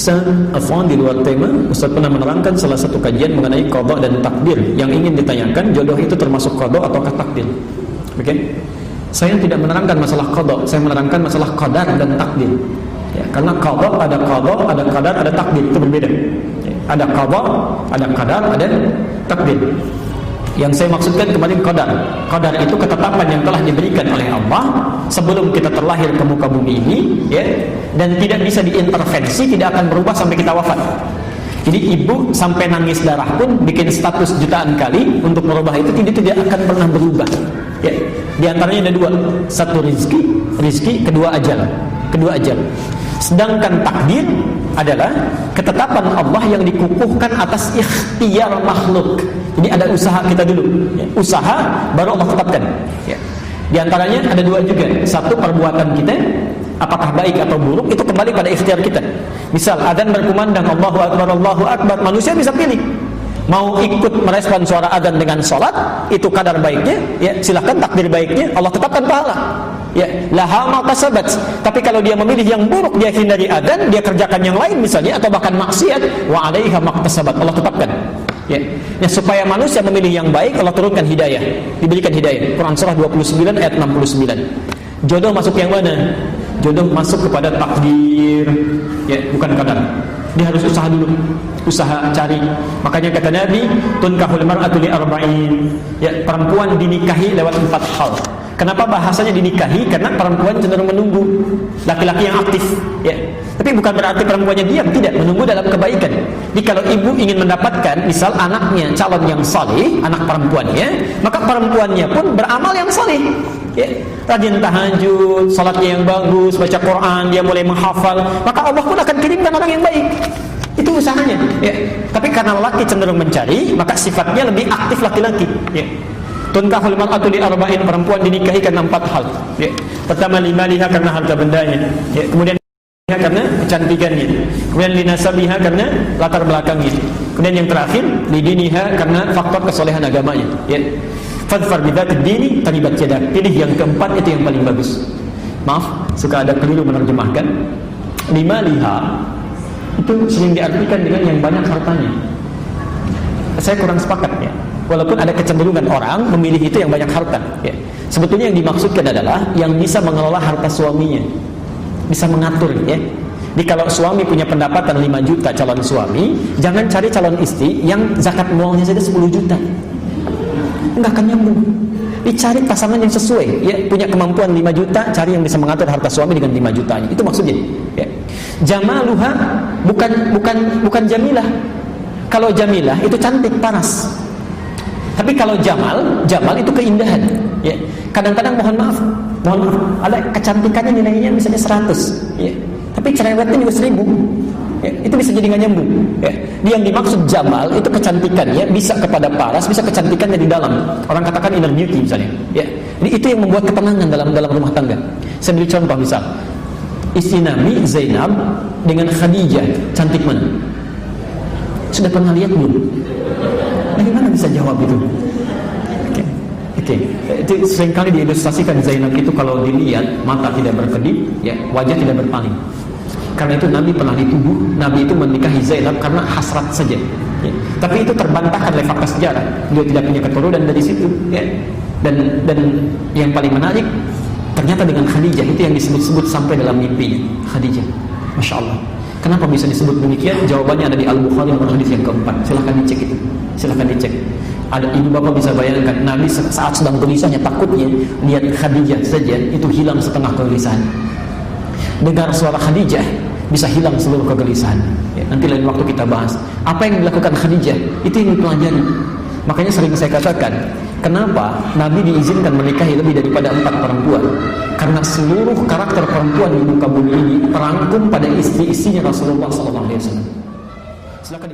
Ustaz, afwan di luar tema, Ustaz pernah menerangkan salah satu kajian mengenai qada dan takdir. Yang ingin ditanyakan, jodoh itu termasuk qada ataukah takdir? Oke? Saya tidak menerangkan masalah qada, saya menerangkan masalah qadar dan takdir. Ya, karena qada, ada qadar, ada takdir, itu berbeda. Ya, ada qada, ada qadar, ada takdir. Yang saya maksudkan kemarin qadar. Qadar itu ketetapan yang telah diberikan oleh Allah sebelum kita terlahir ke muka bumi ini, ya, dan tidak bisa diintervensi, tidak akan berubah sampai kita wafat. Jadi ibu sampai nangis darah pun bikin status jutaan kali untuk merubah itu tidak akan pernah berubah. Ya. Di antaranya ada dua, satu rizki, kedua ajal. Sedangkan takdir adalah ketetapan Allah yang dikukuhkan atas ikhtiar makhluk. Jadi ada usaha kita dulu, ya. Usaha baru Allah tetapkan. Ya. Di antaranya ada dua juga. Satu, perbuatan kita apakah baik atau buruk itu kembali pada ikhtiar kita. Misal adzan berkumandang Allahu Akbar, manusia bisa pilih mau ikut merespon suara adzan dengan salat, itu kadar baiknya, ya silahkan, takdir baiknya Allah tetapkan pahala. Ya, laha ma kasabat. Tapi kalau dia memilih yang buruk, dia hindari adzan, dia kerjakan yang lain misalnya, atau bahkan maksiat, wa 'alaiha maktasabat, Allah tetapkan. Ya. Ya, supaya manusia memilih yang baik, Allah turunkan hidayah, diberikan hidayah. Quran surah 29 ayat 69. Jodoh masuk yang mana? Jodoh masuk kepada takdir, ya, bukan qadar. Dia harus usaha dulu, usaha cari. Makanya kata Nabi, tunkahul mar'atu li arba'in. Ya, perempuan dinikahi lewat 4 hal. Kenapa bahasanya dinikahi? Karena perempuan cenderung menunggu laki-laki yang aktif, ya. Tapi bukan berarti perempuannya diam, tidak, menunggu dalam kebaikan. Jadi kalau ibu ingin mendapatkan misal anaknya calon yang saleh, anak perempuannya, maka perempuannya pun beramal yang saleh. Ya, rajin tahajud, salatnya yang bagus, baca Quran, dia mulai menghafal, maka Allah pun akan kirimkan orang yang baik. Itu usahanya, ya. Tapi karena laki cenderung mencari, maka sifatnya lebih aktif laki-laki, ya. Tunkahul mar'atu li arba'in, perempuan dinikahi karena 4 hal. Ya. Pertama, limaliha, karena harta bendanya. Ya. Kemudian karena kecantikannya. Kemudian linasabiha, karena latar belakangnya. Kemudian yang terakhir, lidiniha, karena faktor kesolehan agamanya. Ya. Fadfar bidzatid dini taribat yadak. Pilih yang keempat, itu yang paling bagus. Maaf, suka ada keliru menerjemahkan. Limaliha itu sering diartikan dengan yang banyak hartanya. Saya kurang sepakat, ya. Walaupun ada kecenderungan orang memilih itu yang banyak harta, ya. Sebetulnya yang dimaksudkan adalah yang bisa mengelola harta suaminya, bisa mengatur, ya. Jadi kalau suami punya pendapatan 5 juta calon suami, jangan cari calon istri yang zakat mualnya saja 10 juta. Enggak akan nyambung. Dicari pasangan yang sesuai, ya, punya kemampuan 5 juta, cari yang bisa mengatur harta suami dengan 5 jutanya. Itu maksudnya, ya. Jamaluha bukan jamilah. Kalau jamilah itu cantik, paras. Tapi kalau jamal itu keindahan, ya. Kadang-kadang mohon maaf, ada kecantikannya nilainya misalnya 100, ya. Tapi cerewetnya juga 1000. Ya, itu bisa jadi nggak nyambung, ya. Yang dimaksud jamal itu kecantikannya bisa kepada paras, bisa kecantikannya di dalam. Orang katakan inner beauty misalnya, ya. Jadi itu yang membuat ketenangan dalam rumah tangga. Saya beri contoh, misal istri Nabi Zainab dengan Khadijah, cantik mana? Sudah pernah lihat belum? Bagaimana bisa jawab itu? Oke. Itu seringkali diilustrasikan Zainab itu kalau dilihat mata tidak berkedip, ya, wajah tidak berpaling. Karena itu Nabi pernah dituduh, Nabi itu menikahi Zainab karena hasrat saja, ya. Tapi itu terbantahkan oleh fakta sejarah. Dia tidak punya keturunan dari situ, ya. Dan yang paling menarik, ternyata dengan Khadijah itu yang disebut-sebut sampai dalam mimpinya. Khadijah, Masya Allah. Kenapa bisa disebut demikian? Jawabannya ada di Al-Bukhari nomor hadis yang keempat. Silahkan dicek itu. Silahkan dicek. Ada, ibu bapak bisa bayangkan Nabi saat sedang gelisahnya, takutnya lihat Khadijah saja itu hilang setengah kegelisahan. Dengar suara Khadijah bisa hilang seluruh kegelisahan. Ya, nanti lain waktu kita bahas apa yang dilakukan Khadijah. Itu yang dipelajari. Makanya sering saya katakan, kenapa Nabi diizinkan menikahi lebih daripada 4 perempuan? Karena seluruh karakter perempuan di muka bumi ini terangkum pada istri-istrinya Rasulullah SAW. Silakan.